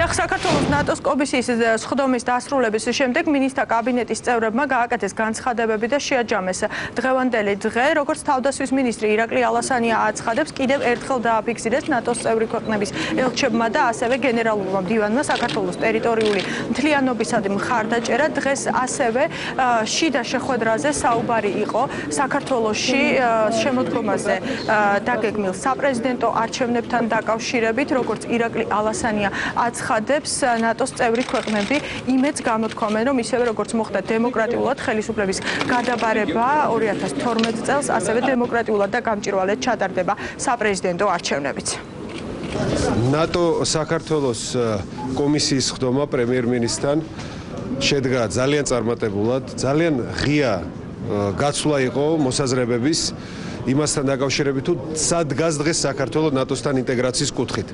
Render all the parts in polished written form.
საქართველოს ნატოს კომისიის სხდომის დასრულების შემდეგ მინისტრთა კაბინეტის წევრებმა გააკეთეს განცხადებები და შეაჯამეს დღევანდელი დღე, როგორც თავდასხმის მინისტრი ირაკლი ალასანია აცხადებს, კიდევ ერთხელ დააფიქსირეს ნატოს წევრი ქვეყნების ელჩებმა და ასევე გენერალურმა მდივანმა საქართველოს ტერიტორიული მთლიანობისადმი მხარდაჭერა. დღეს ასევე შიდა შეხვედრაზე საუბარი იყო საქართველოში შემოდგომაზე დაგეგმილ საპრეზიდენტო არჩევნებთან დაკავშირებით, როგორც ირაკლი ალასანია აცხადებს, ნატოს წევრი ქვეყნები იმედს გამოთქვამენ, რომ ისევე როგორც მოხდა დემოკრატიულად ხელისუფლების გადაბარება 2012 წელს, ასევე დემოკრატიულად და გამჭვირვალედ ჩატარდება საპრეზიდენტო არჩევნებიც. ნატო საქართველოს კომისიის ხდომა პრემიერ-მინისტრთან შედგა ძალიან წარმატებულად, ძალიან ღია გაცვლა იყო მოსაზრებების იმასთან დაკავშირებით, თუ სად დგას დღეს საქართველოს ნატოსთან ინტეგრაციის კუთხით.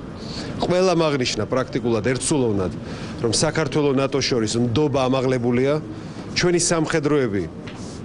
ყველა აღნიშნა პრაქტიკულად ერთსულოვნად, რომ საქართველოს ნატოს შორის ნდობა ამაღლებულია, ჩვენი სამხედროები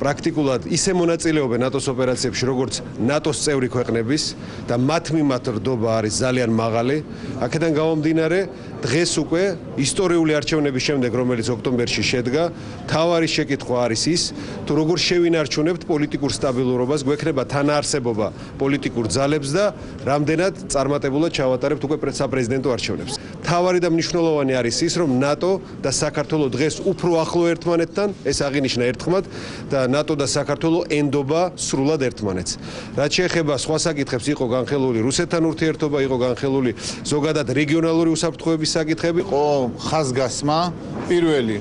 პრაქტიკულად ისე მონაწილეობენ ნატოს ოპერაციებში, როგორც ნატოს წევრი ქვეყნების და მათ მიმართ რდობა არის ძალიან მაღალი. აქედან გამომდინარე, დღეს უკვე ისტორიული არჩევნების შემდეგ, რომელიც ოქტომბერში შედგა, თავარი შეკითხვა არის ის, თუ როგორ შევინარჩუნებთ პოლიტიკურ სტაბილურობას, გვექნება თანაარსებობა პოლიტიკურ ძალებს და რამდენად წარმატებულად ჩავატარებთ უკვე საპრეზიდენტო არჩევნებს. თავარი და მნიშვნელოვანი არის ის, რომ ნატო და საქართველოს დღეს უფრო ახლო ერთმანეთთან, ეს აღინიშნა ერთხმად და ნატო და საქართველოს ენდობა სრულად ერთმანეთს. რაც შეეხება სხვა საკითხებს, იყო განხილული რუსეთთან ურთიერთობა, იყო განხილული ზოგადად რეგიონალური უსაფრთხოების საკითხები. იყო ხაზგასმა პირველი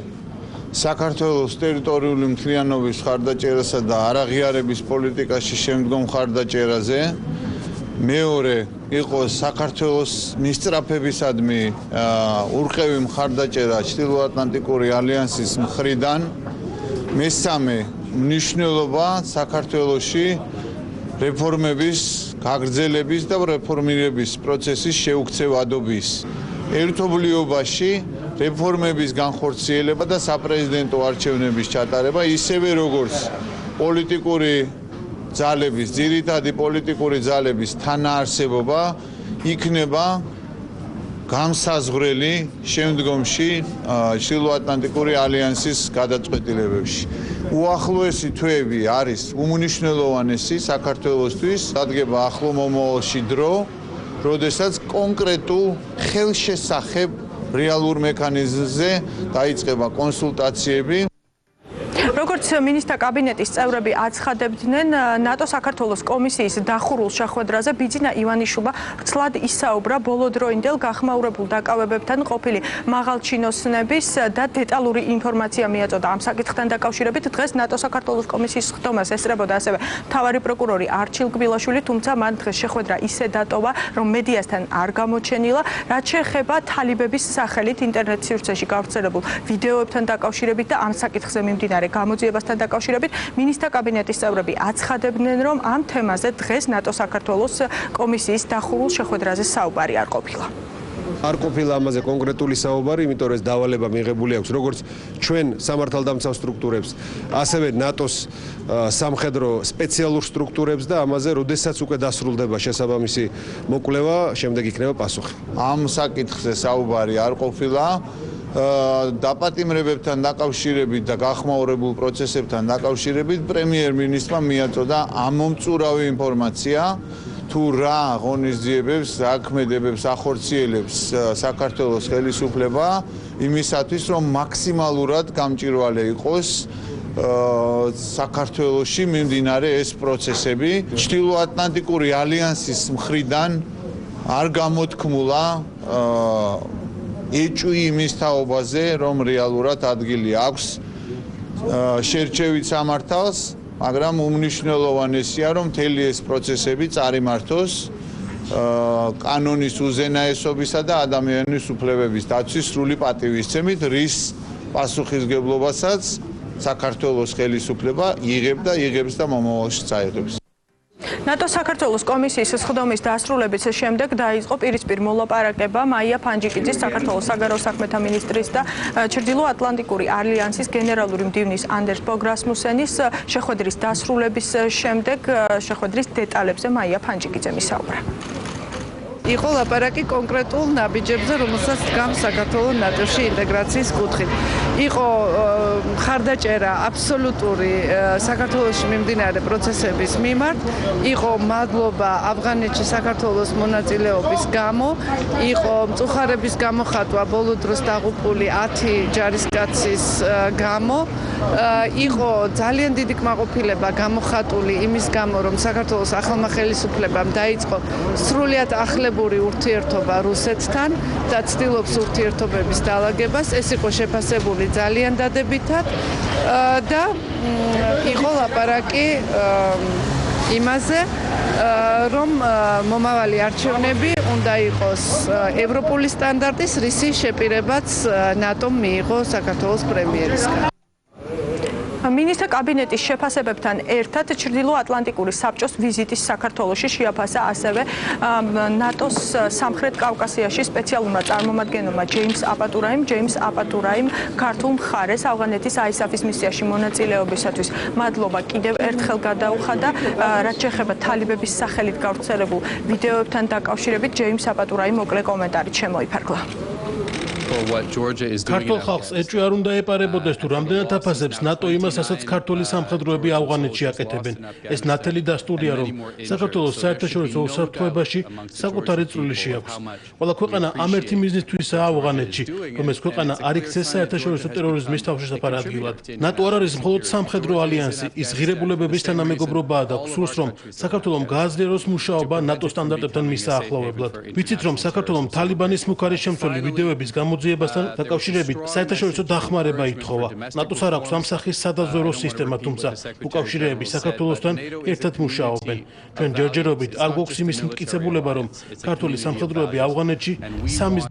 საქართველოს ტერიტორიული მთლიანობის მხარდაჭერასა და არაღიარების პოლიტიკაში შემდგომ მხარდაჭერაზე. მეორე იყო საქართველოს მისწრაფებისადმი ურყევი მხარდაჭერა ჩრდილოატლანტიკური ალიანსის მხრიდან. მესამე მნიშვნელობა საქართველოში რეფორმების გაგრძელების და რეფორმირების პროცესის შეუქცევადობის. ერთობლიობაში რეფორმების განხორციელება და საპრეზიდენტო არჩევნების ჩატარება ისევე როგორც პოლიტიკური ძალების, ძირითადი პოლიტიკური ძალების თანაარსებობა იქნება განსაზღვრელი შემდგომში ჩრდილოატლანტიკური ალიანსის გადაწყვეტილებებში. უახლოესი თვეები არის უმნიშვნელოვანესი საქართველოსთვის, დადგება ახლო მომავალში დრო, როდესაც კონკრეტულ ხელშესახებ რეალურ მექანიზმზე დაიწყება კონსულტაციები. როგორც მინისტრთა კაბინეტის წევრები აცხადებდნენ, ნატო საქართველოს კომისიის დახურულ შეხვედრაზე ბიძინა ივანიშვილმა ვრცლად ისაუბრა ბოლოდროინდელ გახმაურებულ დაკავებებთან ყოფილი მაღალჩინოსნების და დეტალური ინფორმაცია მიაწოდა ამ საკითხთან დაკავშირებით. დღეს ნატო საქართველოს კომისიის ხდომას ესწრებოდა ასევე მთავარი პროკურორი არჩილ კბილაშვილი, თუმცა მან დღეს შეხვედრა ისე დატოვა, რომ მედიასთან არ გამოჩენილა. რაც შეეხება თალიბების სახელით ინტერნეტ სივრცეში გავრცელებულ ვიდეოებთან დაკავშირებით და ამ საკითხზე მიმდინარე გამოძიებასთან დაკავშირებით, მინისტრთა კაბინეტის წევრები აცხადებდნენ, რომ ამ თემაზე დღეს ნატო საქართველოს კომისიის დახურულ შეხვედრაზე საუბარი არ ყოფილა. არ ყოფილა ამაზე კონკრეტული საუბარი, იმიტომ რომ ეს დავალება მიღებული აქვს როგორც ჩვენ სამართალდამცავ სტრუქტურებს, ასევე ნატოს სამხედრო სპეციალურ სტრუქტურებს და ამაზე როდესაც უკვე დასრულდება შესაბამისი მოკვლევა, შემდეგ იქნება პასუხი. ამ საკითხზე საუბარი არ ყოფილა. დაპატიმრებებთან დაკავშირებით და გახმაურებულ პროცესებთან დაკავშირებით პრემიერ-მინისტრმა მიაწოდა ამომწურავი ინფორმაცია, თუ რა ღონისძიებებს, აქმედებებს ახორციელებს საქართველოს ხელისუფლება იმისათვის, რომ მაქსიმალურად გამჭვირვალე იყოს საქართველოში მიმდინარე ეს პროცესები. ჩრდილოატლანტიკური ალიანსის მხრიდან არ გამოთქმულა ეჭვი იმის თაობაზე, რომ რეალურად ადგილი აქვს შერჩევით სამართალს, მაგრამ უმნიშვნელოვანესია, რომ მთელი ეს პროცესები წარიმართოს კანონის უზენაესობისა და ადამიანის უფლებების დაცვის სრული პატივისცემით, რის პასუხისგებლობასაც საქართველოს ხელისუფლება იღებს და მომავალში წაიღებს. ნატო საქართველოს კომისიის სხდომის დასრულების შემდეგ დაიწყო პირისპირ მოლაპარაკება მაია ფანჯიკიძის, საქართველოს საგარეო საქმეთა მინისტრის და ჩრდილოატლანტიკური ალიანსის გენერალური მდივნის ანდერს ბოგრასმუსენის შეხვედრის დასრულების შემდეგ შეხვედრის დეტალებზე მაია ფანჯიკიძემ ისაუბრა. იყო ლაპარაკი კონკრეტულ ნაბიჯებზე, რომელსაც დგამს საქართველოს ნატოში ინტეგრაციის კუთხით. იყო ხარდაჭერა აბსოლუტური საქართველოში მიმდინარე პროცესების მიმართ, იყო მადლობა ავღანეთში საქართველოს მონაწილეობის გამო, იყო მწუხარების გამოხატვა ბოლო დროს დაღუპული 10 ჯარისკაცის გამო, იყო ძალიან დიდი კმაყოფილება გამოხატული იმის გამო, რომ საქართველოს ახალმა ხელისუფლებამ დაიწყო სრულიად ახლებური ურთიერთობა რუსეთთან და ცდილობს ურთიერთობების დალაგებას. ეს იყო შეფასებული ძალიან დადებითად და იყო ლაპარაკი იმაზე, რომ მომავალი არჩევნები უნდა იყოს ევროპული სტანდარტის, რისი შეპირებაც ნატომ მიიღო საქართველოს პრემიერისგან. მინისტრთა კაბინეტის შეფასებებთან ერთად ჩრდილო-ატლანტიკური საბჭოს ვიზიტის საქართველოში შეაფასა ასევე ნატოს სამხრეთ კავკასიაში სპეციალურმა წარმომადგენელმა ჯეიმს აპატურაიმ ქართულ მხარეს ავღანეთის ISAF-ის მისიაში მონაწილეობისათვის მადლობა კიდევ ერთხელ გადაუხადა, რაც შეეხება თალიბების სახელით გავრცელებულ ვიდეოებთან დაკავშირებით ჯეიმს აპატურაიმ მოკლე კომენტარით შემოიფარგლა. ქართულ ხალხს ეჭვი არ უნდა ეპარებოდეს თუ რამდენად აფასებს ნატო იმას, რასაც ქართული სამხედროები ავღანეთში აკეთებენ. ეს ნათელი დასტურია, რომ საქართველოს საერთაშორისო უსაფრთხოებაში საკუთარი წვლილი შეაქვს. ყველა ქვეყანა ამ ერთი მიზნისთვისაა ავღანეთში, რომ ეს ქვეყანა არ იქცეს საერთაშორისო ტერორიზმის თავშესაფარ ადგილად. ნატო არ არის მხოლოდ სამხედრო ალიანსი, ის ღირებულებების თანამეგობრობაა და გსურს, რომ საქართველომ გააძლიეროს მუშაობა ნატო სტანდარტებთან მისაახლოვებლად. ვიცით, რომ საქართველომ თალიბანის მუქარის შემცველი ვიდეოების გამოძიებასთან დაკავშირებით საერთაშორისო დახმარება ითხოვა. ნატოს არ აქვს ამ სახის სადაზვერვო სისტემა, თუმცა უკავშირეები საქართველოსთან ერთად მუშაობენ. ჩვენ ჯერჯერობით არ გვაქვს იმის მტკიცებულება, რომ ქართული სამხედროები ავღანეთში სამის